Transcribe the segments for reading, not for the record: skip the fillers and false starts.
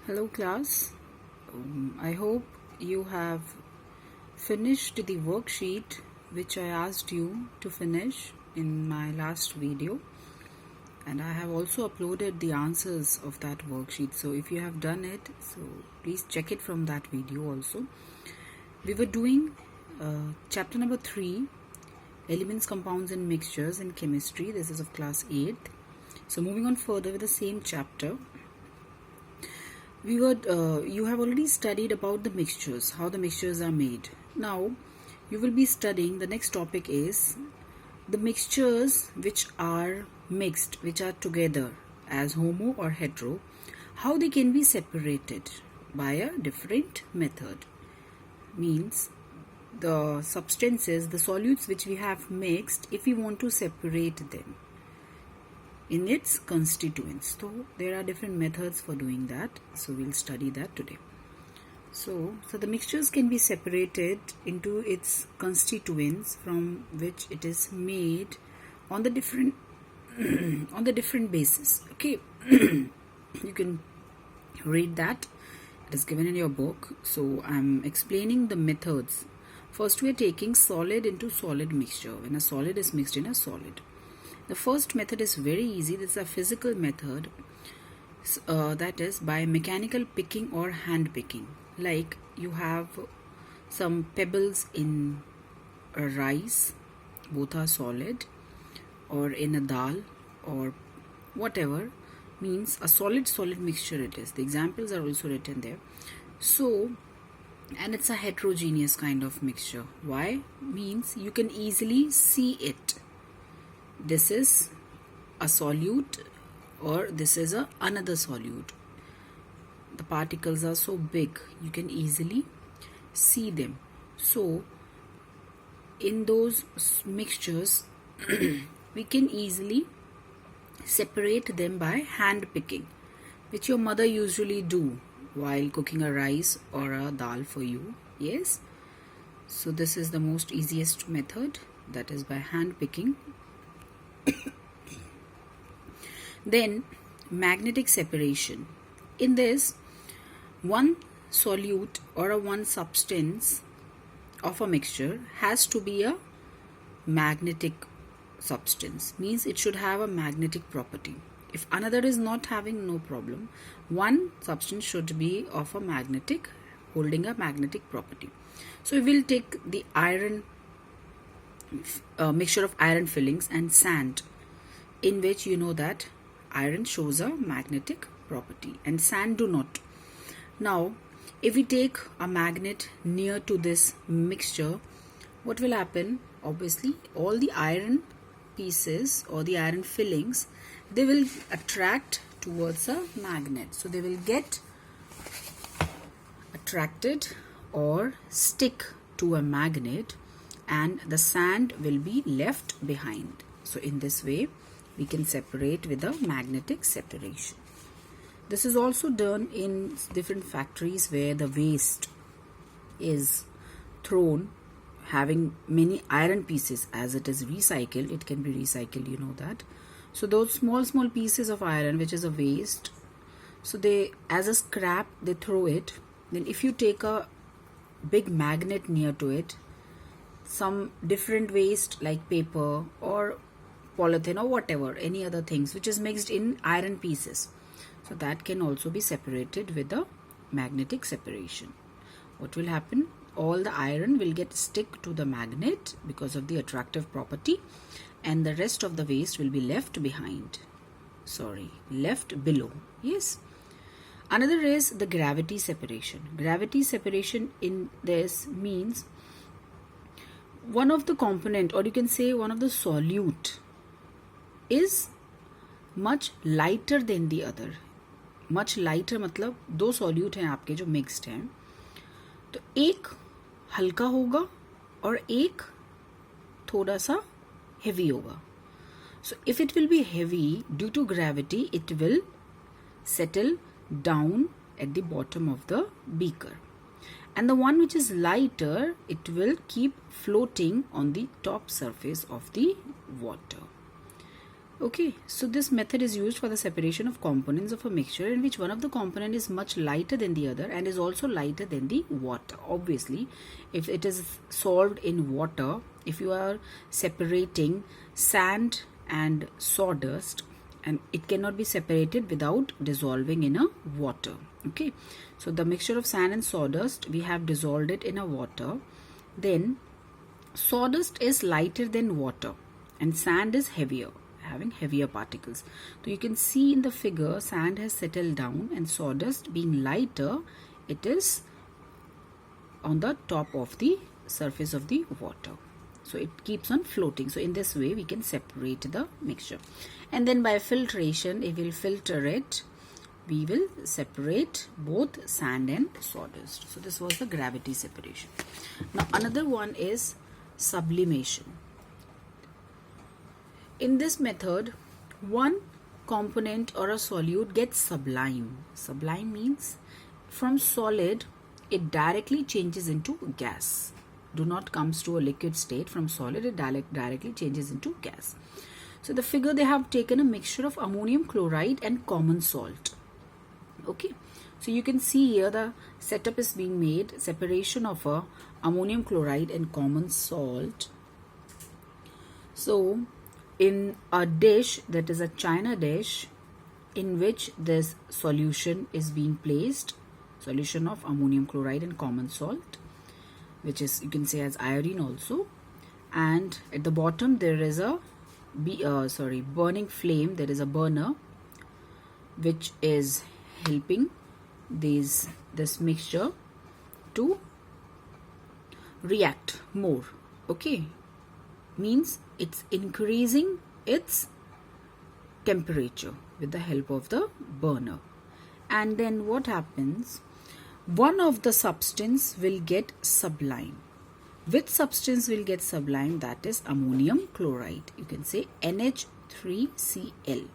Hello class, I hope you have finished the worksheet which I asked you to finish in my last video, and I have also uploaded the answers of that worksheet. So if you have done it, so please check it from that video also. We were doing chapter number 3, elements, compounds and mixtures in chemistry. This is of class 8. So moving on further with the same chapter, you have already studied about the mixtures, how the mixtures are made. Now you will be studying, the next topic is the mixtures which are mixed, which are together as homo or hetero, how they can be separated by a different method. Means the substances, the solutes which we have mixed, if we want to separate them in its constituents. So there are different methods for doing that. So we'll study that today. So the mixtures can be separated into its constituents from which it is made on the different on the different basis. Okay, you can read that. It is given in your book. So I'm explaining the methods. First, we are taking solid into solid mixture. When a solid is mixed in a solid. The first method is very easy. This is a physical method, that is by mechanical picking or hand picking. Like you have some pebbles in a rice, both are solid, or in a dal or whatever, means a solid mixture it is. The examples are also written there. So, and it's a heterogeneous kind of mixture. Why? Means you can easily see it. This is a solute or this is another solute. The particles are so big, you can easily see them. So in those mixtures we can easily separate them by hand picking, which your mother usually do while cooking a rice or a dal for you. Yes, so this is the most easiest method, that is by hand picking. Then magnetic separation. In this, one solute or one substance of a mixture has to be a magnetic substance, means it should have a magnetic property. If another is not having, no problem. One substance should be of a magnetic, holding a magnetic property. So we will take the iron mixture of iron fillings and sand, in which you know that iron shows a magnetic property and sand do not. Now if we take a magnet near to this mixture, what will happen? Obviously all the iron pieces or the iron fillings, they will attract towards a magnet. So they will get attracted or stick to a magnet, and the sand will be left behind. So in this way we can separate with a magnetic separation. This is also done in different factories where the waste is thrown having many iron pieces. As it is recycled, it can be recycled, you know that. So those small pieces of iron which is a waste, so they, as a scrap, they throw it. Then if you take a big magnet near to it, some different waste like paper or polythene or whatever, any other things which is mixed in iron pieces, so that can also be separated with the magnetic separation. What will happen? All the iron will get stick to the magnet because of the attractive property, and the rest of the waste will be left behind. Left below. Yes. Another is the gravity separation. Gravity separation in this means one of the component, or you can say one of the solute, is much lighter than the other. Much lighter मतलब दो solute हैं आपके जो mixed हैं, तो एक हल्का होगा और एक थोड़ा सा heavy होगा. So if it will be heavy, due to gravity, it will settle down at the bottom of the beaker. And the one which is lighter, it will keep floating on the top surface of the water. Okay, so this method is used for the separation of components of a mixture in which one of the component is much lighter than the other and is also lighter than the water. Obviously, if it is solved in water, if you are separating sand and sawdust, and it cannot be separated without dissolving in a water. Okay, so the mixture of sand and sawdust, we have dissolved it in a water. Then sawdust is lighter than water and sand is heavier, having heavier particles. So you can see in the figure, sand has settled down and sawdust being lighter, it is on the top of the surface of the water. So it keeps on floating. So in this way we can separate the mixture. And then by filtration, if we'll filter it, we will separate both sand and sawdust. So this was the gravity separation. Now another one is sublimation. In this method, one component or a solute gets sublime. Sublime means from solid, it directly changes into gas. Do not comes to a liquid state. From solid, it directly changes into gas. So the figure, they have taken a mixture of ammonium chloride and common salt. Okay, so you can see here the setup is being made, separation of a ammonium chloride and common salt. So in a dish, that is a china dish, in which this solution is being placed, solution of ammonium chloride and common salt, which is, you can say, as iodine also, and at the bottom there is a burning flame. There is a burner which is helping this mixture to react more. Okay, means it's increasing its temperature with the help of the burner. And then what happens? One of the substance will get sublime. Which substance will get sublime? That is ammonium chloride. You can say NH3Cl.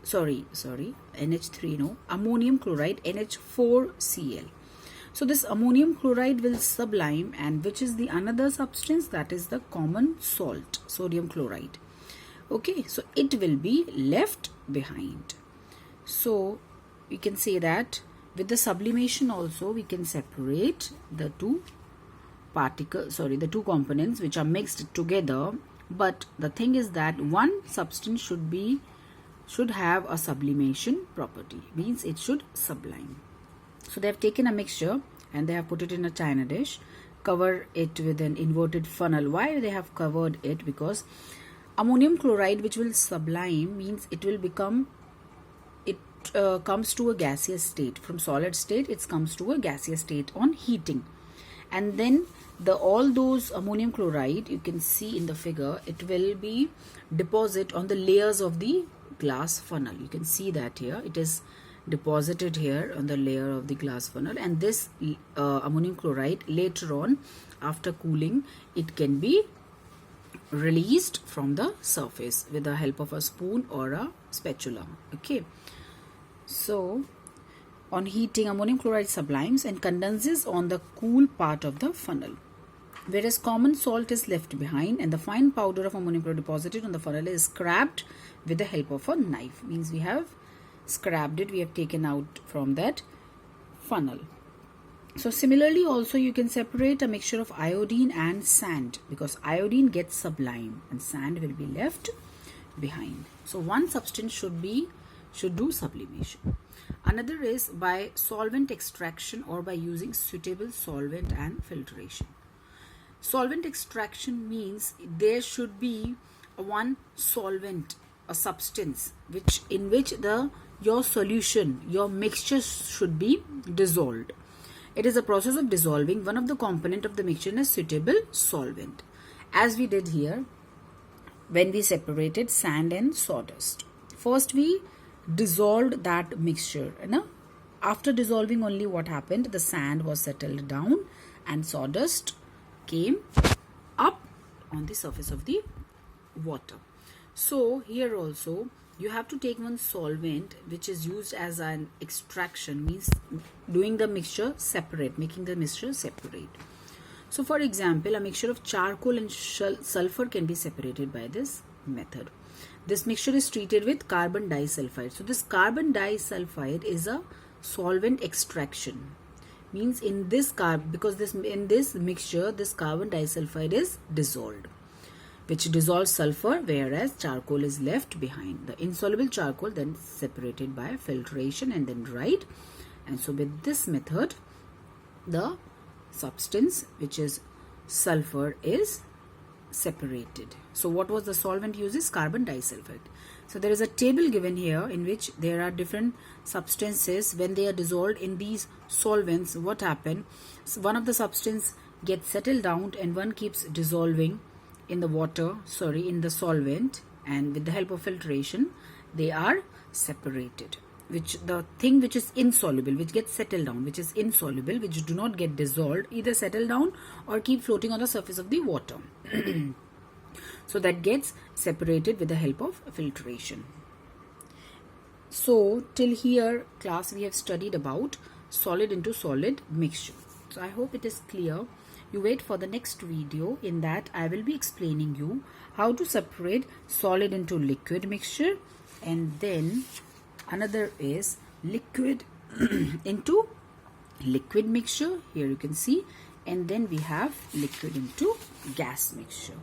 NH3, no, ammonium chloride, NH4Cl. So this ammonium chloride will sublime, and which is the another substance? That is the common salt, sodium chloride. Okay, so it will be left behind. So we can say that with the sublimation also we can separate the two components which are mixed together. But the thing is that one substance should have a sublimation property, means it should sublime. So they have taken a mixture and they have put it in a china dish, cover it with an inverted funnel. Why they have covered it? Because ammonium chloride, which will sublime, means it will become, comes to a gaseous state. From solid state, it comes to a gaseous state on heating, and then all those ammonium chloride, you can see in the figure, it will be deposit on the layers of the glass funnel. You can see that here it is deposited here on the layer of the glass funnel, and this ammonium chloride later on, after cooling, it can be released from the surface with the help of a spoon or a spatula. Okay, so on heating, ammonium chloride sublimes and condenses on the cool part of the funnel, whereas common salt is left behind, and the fine powder of ammonium chloride deposited on the funnel is scraped with the help of a knife. Means we have scrapped it, we have taken out from that funnel. So similarly also you can separate a mixture of iodine and sand, because iodine gets sublime and sand will be left behind. So one substance should do sublimation. Another is by solvent extraction or by using suitable solvent and filtration. Solvent extraction means there should be one solvent, a substance in which your solution, your mixture should be dissolved. It is a process of dissolving one of the component of the mixture in a suitable solvent, as we did here when we separated sand and sawdust. First we dissolved that mixture, after dissolving only what happened, the sand was settled down and sawdust came up on the surface of the water. So here also you have to take one solvent which is used as an extraction, means doing the mixture separate, making the mixture separate. So for example, a mixture of charcoal and sulfur can be separated by this method. This mixture is treated with carbon disulfide. So this carbon disulfide is a solvent extraction. Means in this in this mixture, this carbon disulfide is dissolved, which dissolves sulfur, whereas charcoal is left behind. The insoluble charcoal then separated by filtration and then dried. And so with this method, the substance, which is sulfur, is separated. So what was the solvent used? Carbon disulfide. So there is a table given here in which there are different substances. When they are dissolved in these solvents, what happens? So one of the substance gets settled down and one keeps dissolving in the water, in the solvent, and with the help of filtration they are separated. Which the thing which is insoluble, which gets settled down, which is insoluble, which do not get dissolved, either settle down or keep floating on the surface of the water. So that gets separated with the help of filtration. So till here class we have studied about solid into solid mixture. So I hope it is clear. You wait for the next video. In that I will be explaining you how to separate solid into liquid mixture, and then another is liquid into liquid mixture. Here you can see, and then we have liquid into gas mixture.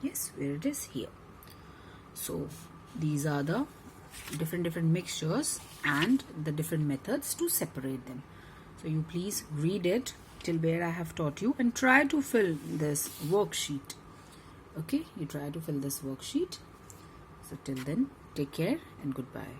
Yes, where it is here. So these are the different mixtures and the different methods to separate them. So you please read it till where I have taught you and try to fill this worksheet. Okay, you try to fill this worksheet. So till then, take care and goodbye.